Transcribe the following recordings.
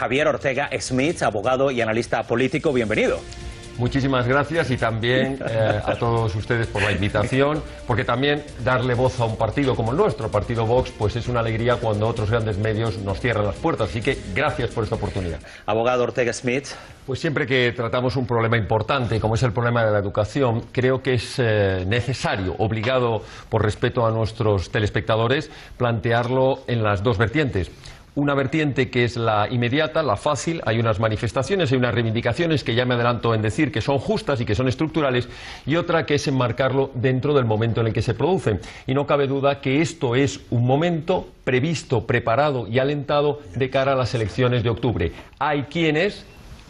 Javier Ortega Smith, abogado y analista político, bienvenido. Muchísimas gracias y también a todos ustedes por la invitación, porque también darle voz a un partido como el nuestro, Partido Vox, pues es una alegría cuando otros grandes medios nos cierran las puertas, así que gracias por esta oportunidad. Abogado Ortega Smith. Pues siempre que tratamos un problema importante, como es el problema de la educación, creo que es necesario, obligado por respeto a nuestros telespectadores, plantearlo en las dos vertientes. Una vertiente que es la inmediata, la fácil, hay unas manifestaciones, hay unas reivindicaciones que ya me adelanto en decir que son justas y que son estructurales, y otra que es enmarcarlo dentro del momento en el que se producen. Y no cabe duda que esto es un momento previsto, preparado y alentado de cara a las elecciones de octubre. Hay quienes,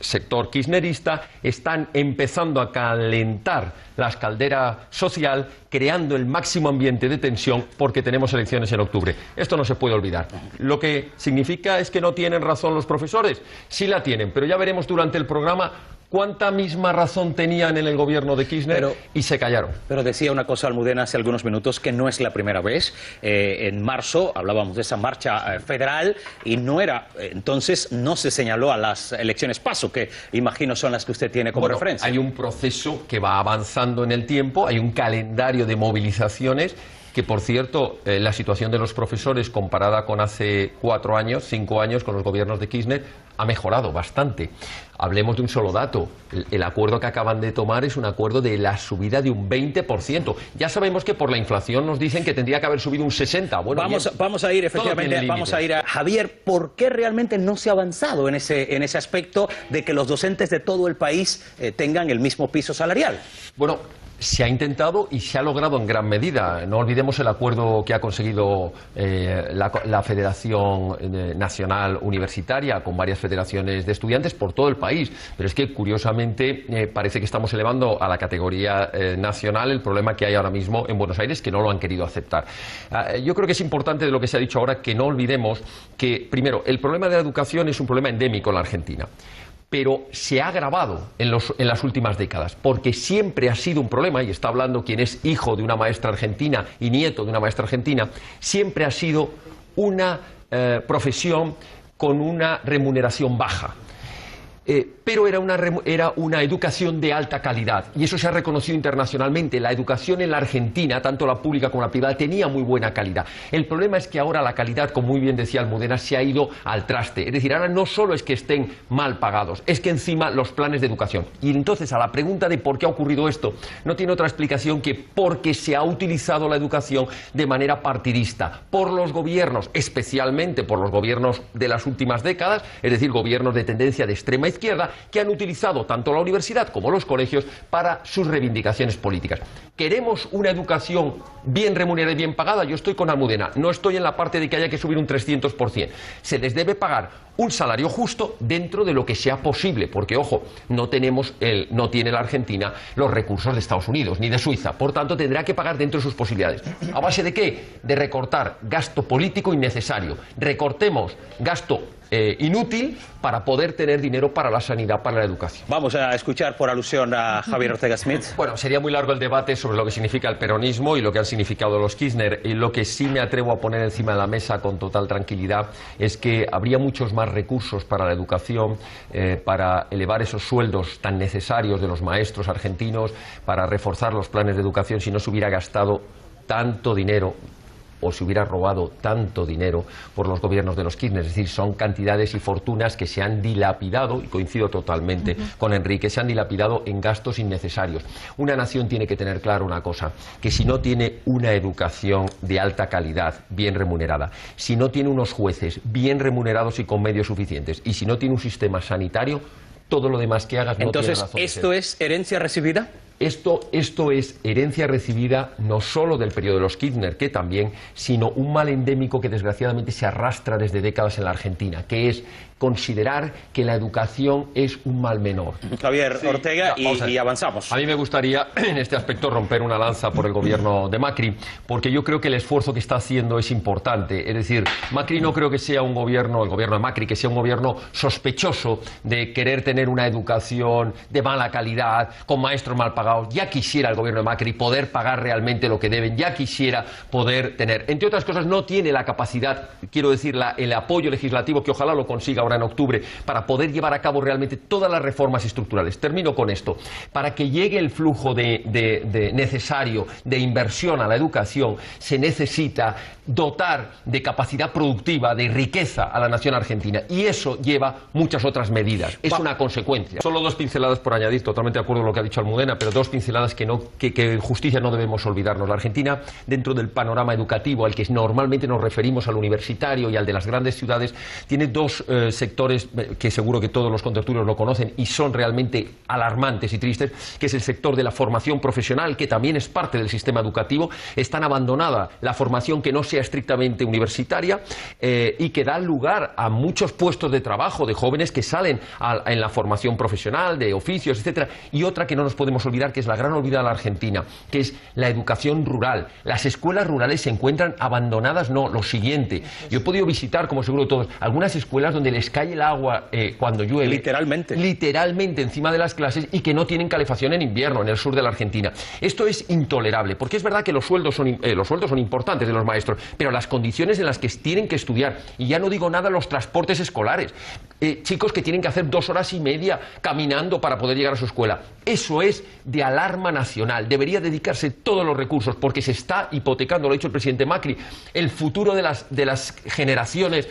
sector kirchnerista, están empezando a calentar la escaldera social, creando el máximo ambiente de tensión porque tenemos elecciones en octubre. Esto no se puede olvidar. Lo que significa es que no tienen razón los profesores. Sí la tienen, pero ya veremos durante el programa cuánta misma razón tenían en el gobierno de Kirchner y se callaron. Pero decía una cosa Almudena hace algunos minutos, que no es la primera vez. En marzo hablábamos de esa marcha federal y no era, entonces no se señaló a las elecciones PASO, que imagino son las que usted tiene como referencia. Hay un proceso que va avanzando en el tiempo, hay un calendario de movilizaciones que, por cierto, la situación de los profesores comparada con hace 4 años, 5 años, con los gobiernos de Kirchner, ha mejorado bastante. Hablemos de un solo dato. El acuerdo que acaban de tomar es un acuerdo de la subida de un 20%. Ya sabemos que por la inflación nos dicen que tendría que haber subido un 60%. Bueno, vamos a ir, efectivamente, vamos a ir a Javier. ¿Por qué realmente no se ha avanzado en ese aspecto de que los docentes de todo el país tengan el mismo piso salarial? Bueno, se ha intentado y se ha logrado en gran medida. No olvidemos el acuerdo que ha conseguido la Federación Nacional Universitaria con varias federaciones de estudiantes por todo el país. Pero es que, curiosamente, parece que estamos elevando a la categoría nacional el problema que hay ahora mismo en Buenos Aires, que no lo han querido aceptar. Yo creo que es importante de lo que se ha dicho ahora que no olvidemos que, primero, el problema de la educación es un problema endémico en la Argentina, pero se ha agravado en las últimas décadas, porque siempre ha sido un problema, y está hablando quien es hijo de una maestra argentina y nieto de una maestra argentina, siempre ha sido una profesión con una remuneración baja. Pero era una educación de alta calidad, y eso se ha reconocido internacionalmente. La educación en la Argentina, tanto la pública como la privada, tenía muy buena calidad. El problema es que ahora la calidad, como muy bien decía Almudena, se ha ido al traste. Es decir, ahora no solo es que estén mal pagados, es que encima los planes de educación. Y entonces, a la pregunta de por qué ha ocurrido esto, no tiene otra explicación que porque se ha utilizado la educación de manera partidista por los gobiernos, especialmente por los gobiernos de las últimas décadas, es decir, gobiernos de tendencia de extrema izquierda, que han utilizado tanto la universidad como los colegios para sus reivindicaciones políticas. ¿Queremos una educación bien remunerada y bien pagada? Yo estoy con Almudena, no estoy en la parte de que haya que subir un 300%. Se les debe pagar un salario justo dentro de lo que sea posible, porque, ojo, no tiene la Argentina los recursos de Estados Unidos ni de Suiza, por tanto tendrá que pagar dentro de sus posibilidades. ¿A base de qué? De recortar gasto político innecesario. Recortemos gasto inútil para poder tener dinero para la sanidad, para la educación. Vamos a escuchar por alusión a Javier Ortega Smith. Bueno, sería muy largo el debate sobre lo que significa el peronismo y lo que han significado los Kirchner, y lo que sí me atrevo a poner encima de la mesa con total tranquilidad es que habría muchos más recursos para la educación, para elevar esos sueldos tan necesarios de los maestros argentinos, para reforzar los planes de educación, si no se hubiera gastado tanto dinero o se hubiera robado tanto dinero por los gobiernos de los Kirchner. Es decir, son cantidades y fortunas que se han dilapidado, y coincido totalmente con Enrique, se han dilapidado en gastos innecesarios. Una nación tiene que tener claro una cosa, que si no tiene una educación de alta calidad, bien remunerada, si no tiene unos jueces bien remunerados y con medios suficientes, y si no tiene un sistema sanitario, todo lo demás que hagas no tiene razón de ser. Entonces, ¿esto es herencia recibida? Esto es herencia recibida no solo del periodo de los Kirchner, que también, sino un mal endémico que desgraciadamente se arrastra desde décadas en la Argentina, que es considerar que la educación es un mal menor. Javier Ortega, y avanzamos. A mí me gustaría en este aspecto romper una lanza por el gobierno de Macri, porque yo creo que el esfuerzo que está haciendo es importante. Es decir, Macri no creo que sea un gobierno, el gobierno de Macri, que sea un gobierno sospechoso de querer tener una educación de mala calidad, con maestros mal pagados. pagados. Ya quisiera el gobierno de Macri poder pagar realmente lo que deben, ya quisiera poder tener. Entre otras cosas, no tiene la capacidad, quiero decir, el apoyo legislativo, que ojalá lo consiga ahora en octubre, para poder llevar a cabo realmente todas las reformas estructurales. Termino con esto. Para que llegue el flujo necesario de inversión a la educación, se necesita dotar de capacidad productiva, de riqueza a la nación argentina. Y eso lleva muchas otras medidas. Es una consecuencia. Solo dos pinceladas por añadir, totalmente de acuerdo con lo que ha dicho Almudena, pero dos pinceladas que en justicia no debemos olvidarnos. La Argentina, dentro del panorama educativo al que normalmente nos referimos, al universitario y al de las grandes ciudades, tiene dos sectores que seguro que todos los contertulios lo conocen y son realmente alarmantes y tristes, que es el sector de la formación profesional, que también es parte del sistema educativo. Es tan abandonada la formación que no sea estrictamente universitaria y que da lugar a muchos puestos de trabajo de jóvenes que salen en la formación profesional, de oficios, etcétera. Y otra que no nos podemos olvidar, que es la gran olvidada de la Argentina, que es la educación rural. Las escuelas rurales se encuentran abandonadas, no, lo siguiente. Yo he podido visitar, como seguro todos, algunas escuelas donde les cae el agua cuando llueve. Literalmente encima de las clases, y que no tienen calefacción en invierno, en el sur de la Argentina. Esto es intolerable, porque es verdad que los sueldos son importantes de los maestros, pero las condiciones en las que tienen que estudiar, y ya no digo nada los transportes escolares, chicos que tienen que hacer 2 horas y media caminando para poder llegar a su escuela. Eso es de alarma nacional. Debería dedicarse todos los recursos, porque se está hipotecando, lo ha dicho el presidente Macri, el futuro de las generaciones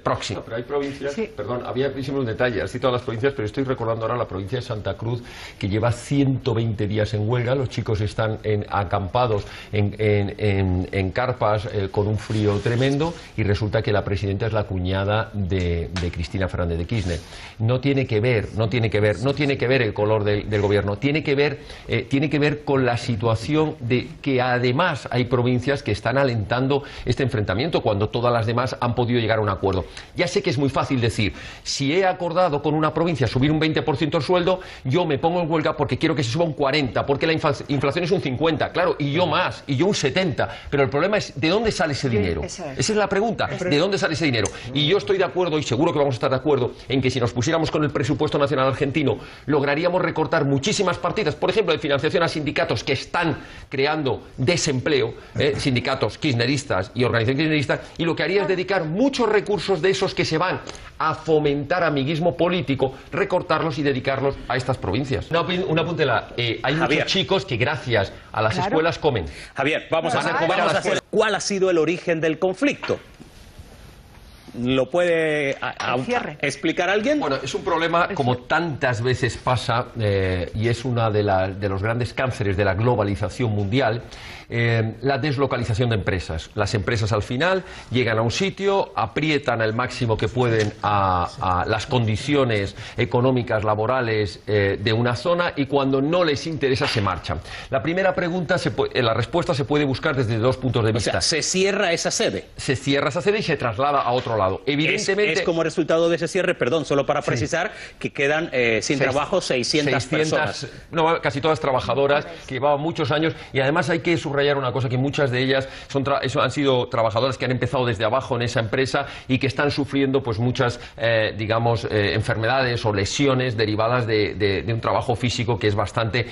próximas. Pero hay provincias, sí. Perdón, había un detalle, has citado las provincias, pero estoy recordando ahora la provincia de Santa Cruz, que lleva 120 días en huelga. Los chicos están acampados en carpas con un frío tremendo, y resulta que la presidenta es la cuñada de Cristina Fernández de Kirchner. No tiene que ver el color del gobierno, tiene que ver con la situación de que además hay provincias que están alentando este enfrentamiento cuando todas las demás han podido llegar a un acuerdo. Ya sé que es muy fácil decir, si he acordado con una provincia subir un 20% el sueldo, yo me pongo en huelga porque quiero que se suba un 40%, porque la inflación es un 50%, claro, y yo más, y yo un 70%, pero el problema es ¿de dónde sale ese dinero? Esa es la pregunta, ¿de dónde sale ese dinero? Y yo estoy de acuerdo, y seguro que vamos a estar de acuerdo, en que si nos pusiéramos con el presupuesto nacional argentino, lograríamos recortar muchísimas partidas, por ejemplo, de financiación a sindicatos que están creando desempleo, sindicatos kirchneristas y organizaciones kirchneristas, y lo que haría es dedicar muchos recursos de esos que se van a fomentar amiguismo político, recortarlos y dedicarlos a estas provincias. Una puntela, hay muchos chicos que gracias a las escuelas comen. Javier, vamos a hacer. ¿Cuál ha sido el origen del conflicto? ¿Lo puede explicar alguien? Bueno, es un problema, como tantas veces pasa, y es uno de los grandes cánceres de la globalización mundial, la deslocalización de empresas. Las empresas al final llegan a un sitio, aprietan al máximo que pueden a las condiciones económicas, laborales de una zona, y cuando no les interesa se marchan. La primera pregunta, la respuesta se puede buscar desde dos puntos de vista. O sea, ¿se cierra esa sede? Se cierra esa sede y se traslada a otro lado. Evidentemente, es como resultado de ese cierre, perdón, solo para precisar, que quedan sin trabajo 600 personas. No, casi todas trabajadoras, que llevaban muchos años, y además hay que subrayar una cosa, que muchas de ellas han sido trabajadoras que han empezado desde abajo en esa empresa y que están sufriendo pues muchas, enfermedades o lesiones derivadas de un trabajo físico que es bastante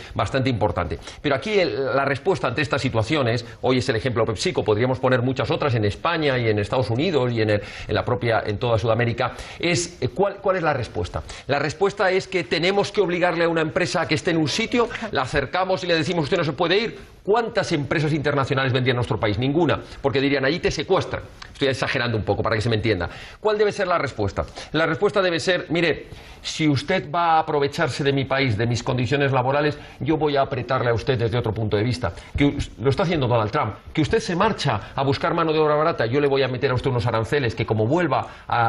importante. Pero aquí la respuesta ante estas situaciones, hoy es el ejemplo PepsiCo, podríamos poner muchas otras en España y en Estados Unidos y en toda Sudamérica, es ¿cuál es la respuesta? La respuesta es que tenemos que obligarle a una empresa a que esté en un sitio, la acercamos y le decimos usted no se puede ir. ¿Cuántas empresas internacionales vendrían a nuestro país? Ninguna, porque dirían allí te secuestran. Estoy exagerando un poco para que se me entienda. ¿Cuál debe ser la respuesta? La respuesta debe ser, mire, si usted va a aprovecharse de mi país, de mis condiciones laborales, yo voy a apretarle a usted desde otro punto de vista. Que lo está haciendo Donald Trump. Que usted se marcha a buscar mano de obra barata, yo le voy a meter a usted unos aranceles que como vuelva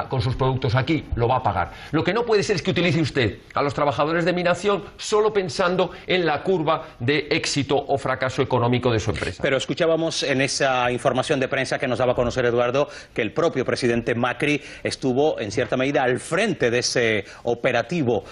con sus productos aquí, lo va a pagar. Lo que no puede ser es que utilice usted a los trabajadores de mi nación solo pensando en la curva de éxito o fracaso económico de su empresa. Pero escuchábamos en esa información de prensa que nos daba a conocer Eduardo, que el propio presidente Macri estuvo en cierta medida al frente de ese operativo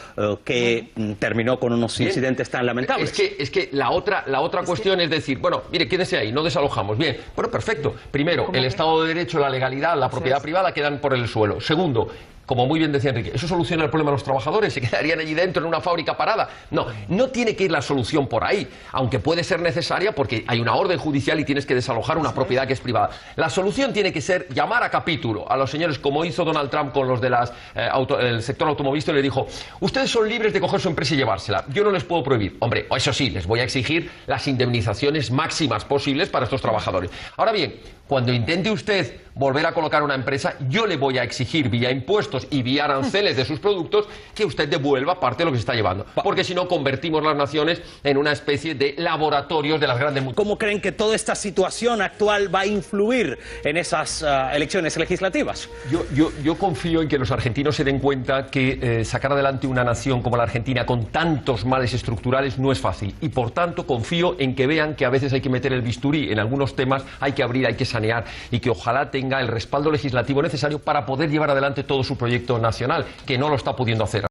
que terminó con unos incidentes tan lamentables. Es que la otra cuestión es decir, bueno, mire, quédese ahí, no desalojamos. Bien, bueno, perfecto. Primero, el Estado de Derecho, la legalidad, la propiedad privada quedan por el suelo. Segundo, como muy bien decía Enrique, ¿eso soluciona el problema de los trabajadores? ¿Se quedarían allí dentro en una fábrica parada? No, no tiene que ir la solución por ahí, aunque puede ser necesaria porque hay una orden judicial y tienes que desalojar una propiedad que es privada. La solución tiene que ser llamar a capítulo a los señores, como hizo Donald Trump con los de el sector automovilístico, y le dijo: ustedes son libres de coger su empresa y llevársela, yo no les puedo prohibir. Hombre, eso sí, les voy a exigir las indemnizaciones máximas posibles para estos trabajadores. Ahora bien, cuando intente usted volver a colocar una empresa, yo le voy a exigir vía impuestos y vía aranceles de sus productos que usted devuelva parte de lo que se está llevando, porque si no convertimos las naciones en una especie de laboratorios de las grandes multinacionales. ¿Cómo creen que toda esta situación actual va a influir en esas elecciones legislativas? Yo confío en que los argentinos se den cuenta que sacar adelante una nación como la Argentina con tantos males estructurales no es fácil, y por tanto confío en que vean que a veces hay que meter el bisturí en algunos temas, hay que abrir, hay que sanear, y que ojalá tenga el respaldo legislativo necesario para poder llevar adelante todo su proyecto nacional, que no lo está pudiendo hacer.